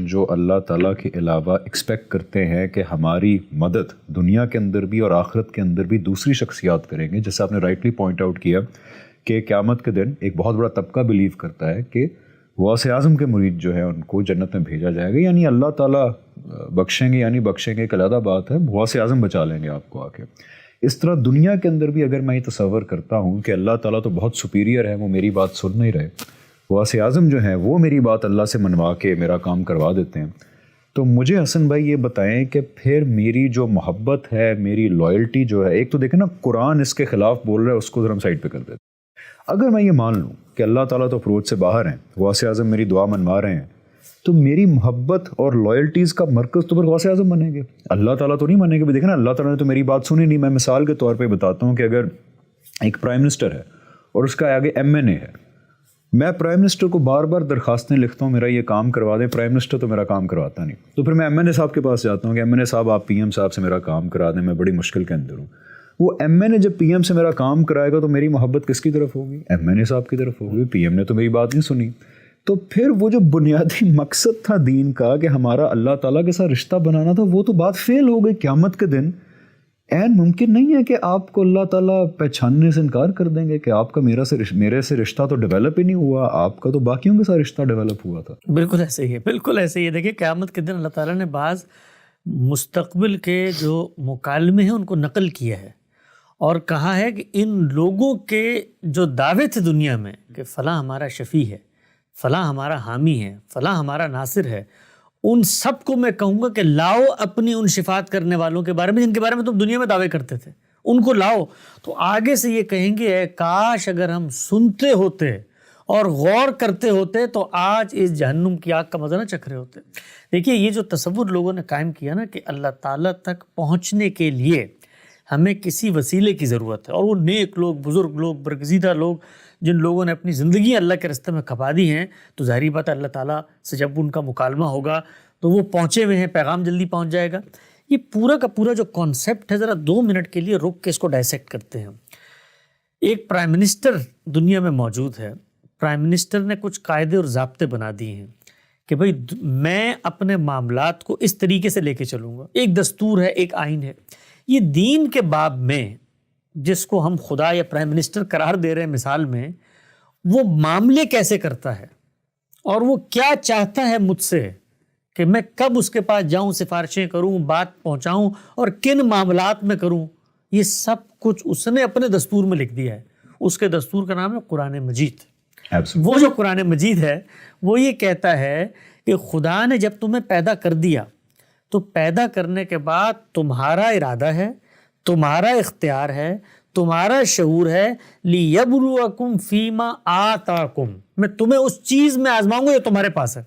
جو اللہ تعالیٰ کے علاوہ ایکسپیکٹ کرتے ہیں کہ ہماری مدد دنیا کے اندر بھی اور آخرت کے اندر بھی دوسری شخصیات کریں گے، جیسے آپ نے رائٹلی پوائنٹ آؤٹ کیا کہ قیامت کے دن ایک بہت بڑا طبقہ بلیو کرتا ہے کہ غوث اعظم کے مرید جو ہے ان کو جنت میں بھیجا جائے گا، یعنی اللہ تعالیٰ بخشیں گے، یعنی بخشیں گے ایک علیحدہ بات ہے، غوث اعظم بچا لیں گے آپ کو آ کے۔ اس طرح دنیا کے اندر بھی اگر میں یہ تصور کرتا ہوں کہ اللہ تعالیٰ تو بہت سپیریئر ہے، وہ میری بات سن نہیں رہے، غوث اعظم جو ہیں وہ میری بات اللہ سے منوا کے میرا کام کروا دیتے ہیں، تو مجھے حسن بھائی یہ بتائیں کہ پھر میری جو محبت ہے، میری لائلٹی جو ہے، ایک تو دیکھیں نا قرآن اس کے خلاف بول رہا ہے، اس کو ذرا ہم سائڈ پہ کر دیتے ہیں۔ اگر میں یہ مان لوں کہ اللہ تعالیٰ تو اپروچ سے باہر ہیں، غوث اعظم میری دعا منوا رہے ہیں، تو میری محبت اور لائلٹیز کا مرکز تو پھر غوث اعظم بنے گے، اللہ تعالیٰ تو نہیں بنے گے۔ دیکھیں نا اللہ تعالیٰ نے تو میری بات سنی نہیں۔ میں مثال کے طور پہ بتاتا ہوں کہ اگر ایک پرائم منسٹر ہے اور اس کا آگے ایم این اے ہے، میں پرائم منسٹر کو بار بار درخواستیں لکھتا ہوں میرا یہ کام کروا دیں، پرائم منسٹر تو میرا کام کرواتا نہیں، تو پھر میں ایم این اے صاحب کے پاس جاتا ہوں کہ ایم این اے صاحب آپ پی ایم صاحب سے میرا کام کرا دیں، میں بڑی مشکل کے اندر ہوں۔ وہ ایم این اے جب پی ایم سے میرا کام کرائے گا تو میری محبت کس کی طرف ہوگی؟ ایم این اے صاحب کی طرف ہوگی، پی ایم نے تو میری بات نہیں سنی۔ تو پھر وہ جو بنیادی مقصد تھا دین کا کہ ہمارا اللہ تعالیٰ کے ساتھ رشتہ بنانا تھا، وہ تو بات فیل ہو گئی۔ قیامت کے دن این ممکن نہیں ہے کہ آپ کو اللہ تعالیٰ پہچاننے سے انکار کر دیں گے کہ آپ کا میرے سے رشتہ تو ڈیولپ ہی نہیں ہوا، آپ کا تو باقیوں کے ساتھ رشتہ ڈیولپ ہوا تھا۔ بالکل ایسے ہی ہے، بالکل ایسے ہی ہے۔ دیکھیے قیامت کے دن اللہ تعالیٰ نے بعض مستقبل کے جو مکالمے ہیں ان کو نقل کیا ہے اور کہا ہے کہ ان لوگوں کے جو دعوے تھے دنیا میں کہ فلاں ہمارا شفیع ہے، فلاں ہمارا حامی ہے، فلاں ہمارا ناصر ہے، ان سب کو میں کہوں گا کہ لاؤ اپنی ان شفاعت کرنے والوں کے بارے میں جن کے بارے میں تم دنیا میں دعوے کرتے تھے، ان کو لاؤ۔ تو آگے سے یہ کہیں گے اے کاش اگر ہم سنتے ہوتے اور غور کرتے ہوتے تو آج اس جہنم کی آگ کا مزہ نہ چکھ رہے ہوتے۔ دیکھیے یہ جو تصور لوگوں نے قائم کیا نا کہ اللہ تعالیٰ تک پہنچنے کے لیے ہمیں کسی وسیلے کی ضرورت ہے، اور وہ نیک لوگ، بزرگ لوگ، برگزیدہ لوگ جن لوگوں نے اپنی زندگی اللہ کے راستے میں کھپا دی ہیں، تو ظاہری بات ہے اللہ تعالیٰ سے جب ان کا مکالمہ ہوگا تو وہ پہنچے ہوئے ہیں، پیغام جلدی پہنچ جائے گا۔ یہ پورا کا پورا جو کانسیپٹ ہے، ذرا 2 منٹ کے لیے رک کے اس کو ڈائسیکٹ کرتے ہیں۔ ایک پرائم منسٹر دنیا میں موجود ہے، پرائم منسٹر نے کچھ قاعدے اور ضابطے بنا دیے ہیں کہ بھئی میں اپنے معاملات کو اس طریقے سے لے کے چلوں گا، ایک دستور ہے، ایک آئین ہے۔ یہ دین کے باب میں جس کو ہم خدا یا پرائم منسٹر قرار دے رہے ہیں مثال میں، وہ معاملے کیسے کرتا ہے اور وہ کیا چاہتا ہے مجھ سے کہ میں کب اس کے پاس جاؤں، سفارشیں کروں، بات پہنچاؤں اور کن معاملات میں کروں، یہ سب کچھ اس نے اپنے دستور میں لکھ دیا ہے۔ اس کے دستور کا نام ہے قرآن مجید۔ وہ جو قرآن مجید ہے وہ یہ کہتا ہے کہ خدا نے جب تمہیں پیدا کر دیا تو پیدا کرنے کے بعد تمہارا ارادہ ہے، تمہارا اختیار ہے، تمہارا شعور ہے، لِيَبْلُوَكُمْ فِيمَا آتَاكُمْ، میں تمہیں اس چیز میں آزماؤں گا جو تمہارے پاس ہے۔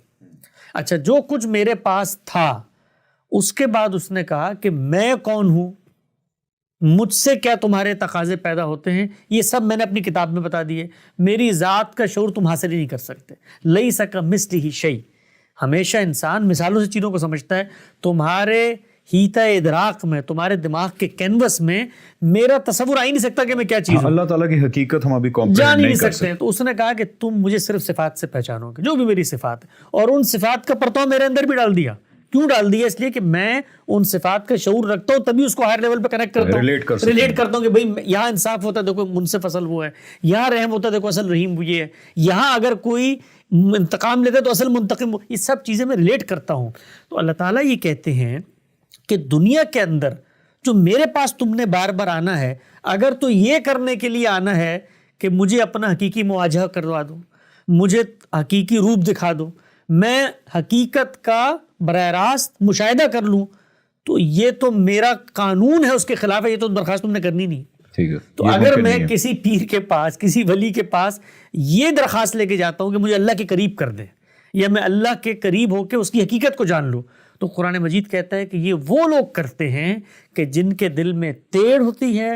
اچھا، جو کچھ میرے پاس تھا اس کے بعد اس نے کہا کہ میں کون ہوں، مجھ سے کیا تمہارے تقاضے پیدا ہوتے ہیں، یہ سب میں نے اپنی کتاب میں بتا دیے۔ میری ذات کا شعور تم حاصل ہی نہیں کر سکتے۔ لَيْسَ كَمِثْلِهِ شَيْءٌ، ہمیشہ انسان مثالوں سے چیزوں کو سمجھتا ہے۔ تمہارے ہیتا ادراک میں، تمہارے دماغ کے کینوس میں میرا تصور آ ہی نہیں سکتا کہ میں کیا چیز ہوں۔ اللہ تعالیٰ کی حقیقت ہم ابھی جان ہی نہیں سکتے۔ تو اس نے کہا کہ تم مجھے صرف صفات سے پہچانو گے، جو بھی میری صفات ہے، اور ان صفات کا پرتو میرے اندر بھی ڈال دیا۔ کیوں ڈال دیا؟ اس لیے کہ میں ان صفات کا شعور رکھتا ہوں، تبھی اس کو ہائر لیول پہ کنیکٹ کرتا ہوں، ریلیٹ کرتا ہوں کہ بھئی یہاں انصاف ہوتا ہے دیکھو منصف اصل وہ ہے، یہاں رحم ہوتا ہے دیکھو اصل رحیم وہ یہ ہے، یہاں اگر کوئی انتقام لیتا ہے تو اصل منتقم، یہ سب چیزیں میں ریلیٹ کرتا ہوں۔ تو اللہ تعالیٰ یہ کہتے ہیں کہ دنیا کے اندر جو میرے پاس تم نے بار بار آنا ہے، اگر تو یہ کرنے کے لیے آنا ہے کہ مجھے اپنا حقیقی مواجہہ کروا دو، مجھے حقیقی روپ دکھا دو، میں حقیقت کا براہ راست مشاہدہ کر لوں، تو یہ تو میرا قانون ہے، اس کے خلاف ہے، یہ تو درخواست تم نے کرنی نہیں۔ تو اگر میں کسی پیر کے پاس، کسی ولی کے پاس یہ درخواست لے کے جاتا ہوں کہ مجھے اللہ کے قریب کر دے، یا میں اللہ کے قریب ہو کے اس کی حقیقت کو جان لوں، تو قرآن مجید کہتا ہے کہ یہ وہ لوگ کرتے ہیں کہ جن کے دل میں ٹیڑھ ہوتی ہے،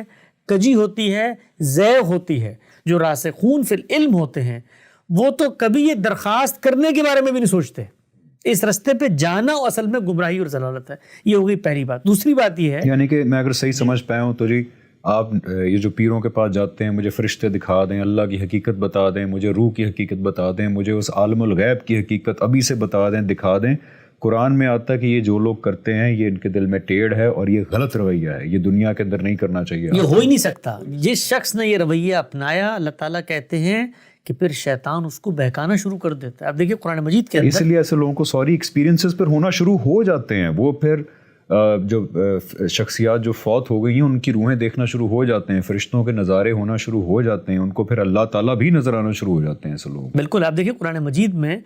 کجی ہوتی ہے، زیغ ہوتی ہے۔ جو راسخون فی العلم ہوتے ہیں وہ تو کبھی یہ درخواست کرنے کے بارے میں بھی نہیں سوچتے۔ اس رستے پہ جانا اصل میں گمراہی اور ضلالت ہے۔ یہ ہو گئی پہلی بات۔ دوسری بات یہ ہے، یعنی کہ میں اگر صحیح سمجھ پایا ہوں تو جی آپ یہ جو پیروں کے پاس جاتے ہیں، مجھے فرشتے دکھا دیں، اللہ کی حقیقت بتا دیں، مجھے روح کی حقیقت بتا دیں، مجھے اس عالم الغیب کی حقیقت ابھی سے بتا دیں، دکھا دیں، قرآن میں آتا ہے کہ یہ جو لوگ کرتے ہیں یہ ان کے دل میں ٹیڑھ ہے اور یہ غلط رویہ ہے, یہ دنیا کے اندر نہیں کرنا چاہیے. یہ ہو ہی نہیں سکتا. جس شخص نے یہ رویہ اپنایا اللہ تعالیٰ کہتے ہیں کہ پھر شیطان اس کو بہکانا شروع کر دیتا ہے. اب دیکھیے قرآن مجید کے اس اندر لیے ایسے لوگوں کو سوری ایکسپیرینسز پر ہونا شروع ہو جاتے ہیں. وہ پھر جو شخصیات جو فوت ہو گئی ہیں ان کی روحیں دیکھنا شروع ہو جاتے ہیں, فرشتوں کے نظارے ہونا شروع ہو جاتے ہیں, ان کو پھر اللہ تعالیٰ بھی نظر آنا شروع ہو جاتے ہیں ایسے لوگوں. بالکل. آپ دیکھیے قرآن مجید میں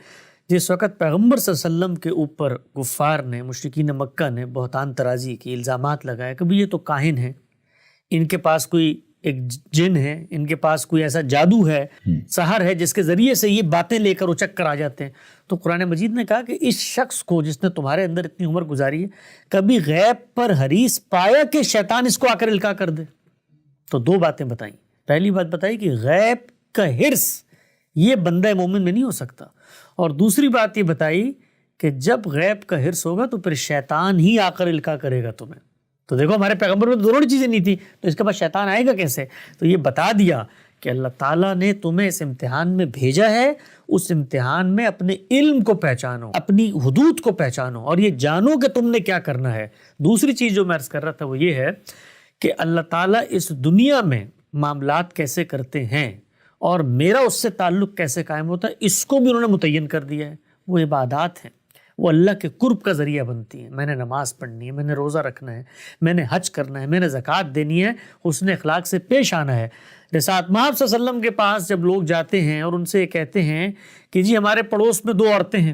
جس وقت پیغمبر صلی اللہ علیہ وسلم کے اوپر کفار نے, مشرکین مکہ نے بہتان ترازی کی, الزامات لگائے کہ یہ تو کاہن ہیں, ان کے پاس کوئی ایک جن ہے, ان کے پاس کوئی ایسا جادو ہے, سحر ہے جس کے ذریعے سے یہ باتیں لے کر اچک کر آ جاتے ہیں. تو قرآن مجید نے کہا کہ اس شخص کو جس نے تمہارے اندر اتنی عمر گزاری ہے کبھی غیب پر حریص پایا کہ شیطان اس کو آ کر القاء کر دے؟ تو دو باتیں بتائیں. پہلی بات بتائی کہ غیب کا حرص یہ بندہ مومن میں نہیں ہو سکتا, اور دوسری بات یہ بتائی کہ جب غیب کا حرص ہوگا تو پھر شیطان ہی آ کر القاء کرے گا تمہیں. تو دیکھو ہمارے پیغمبر میں تو دونوں چیزیں نہیں تھی, تو اس کے بعد شیطان آئے گا کیسے؟ تو یہ بتا دیا کہ اللہ تعالیٰ نے تمہیں اس امتحان میں بھیجا ہے, اس امتحان میں اپنے علم کو پہچانو, اپنی حدود کو پہچانو, اور یہ جانو کہ تم نے کیا کرنا ہے. دوسری چیز جو میں عرض کر رہا تھا وہ یہ ہے کہ اللہ تعالیٰ اس دنیا میں معاملات کیسے کرتے ہیں اور میرا اس سے تعلق کیسے قائم ہوتا ہے, اس کو بھی انہوں نے متعین کر دیا ہے. وہ عبادات ہیں, وہ اللہ کے قرب کا ذریعہ بنتی ہیں. میں نے نماز پڑھنی ہے, میں نے روزہ رکھنا ہے, میں نے حج کرنا ہے, میں نے زکوٰۃ دینی ہے, حسن اخلاق سے پیش آنا ہے. رسالت مآب صلی اللہ علیہ وسلم کے پاس جب لوگ جاتے ہیں اور ان سے کہتے ہیں کہ جی ہمارے پڑوس میں 2 عورتیں ہیں,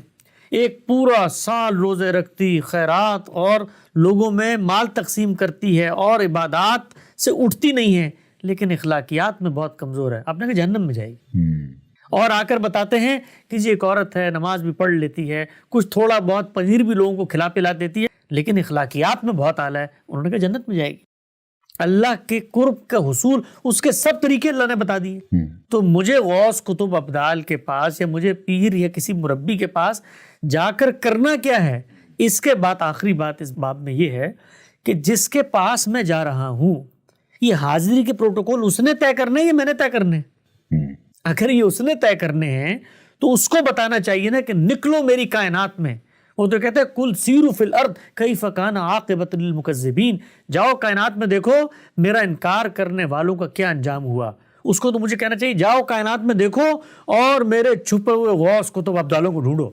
ایک پورا سال روزے رکھتی, خیرات اور لوگوں میں مال تقسیم کرتی ہے اور عبادات سے اٹھتی نہیں ہے, لیکن اخلاقیات میں بہت کمزور ہے, آپ نے کہا جہنم میں جائے گی. اور آ کر بتاتے ہیں کہ جی ایک عورت ہے, نماز بھی پڑھ لیتی ہے, کچھ تھوڑا بہت پنیر بھی لوگوں کو کھلا پلا دیتی ہے, لیکن اخلاقیات میں بہت اعلیٰ ہے. انہوں نے کہا جنت میں جائے گی. اللہ کے قرب کا حصول اس کے سب طریقے اللہ نے بتا دیے. تو مجھے غوث قطب ابدال کے پاس یا مجھے پیر یا کسی مربی کے پاس جا کر کرنا کیا ہے؟ اس کے بعد آخری بات اس باب میں یہ ہے کہ جس کے پاس میں جا رہا ہوں یہ حاضری کے پروٹوکول اس نے طے کرنے یا میں نے طے کرنے؟ اگر یہ اس نے طے کرنے ہیں تو اس کو بتانا چاہیے نا کہ نکلو میری کائنات میں. وہ تو کہتے ہیں کل سیرو فی الارض کیف کان عاقبۃ للمکذبین, جاؤ کائنات میں دیکھو میرا انکار کرنے والوں کا کیا انجام ہوا. اس کو تو مجھے کہنا چاہیے جاؤ کائنات میں دیکھو اور میرے چھپے ہوئے غوث قطب ابدالوں کو ڈھونڈو.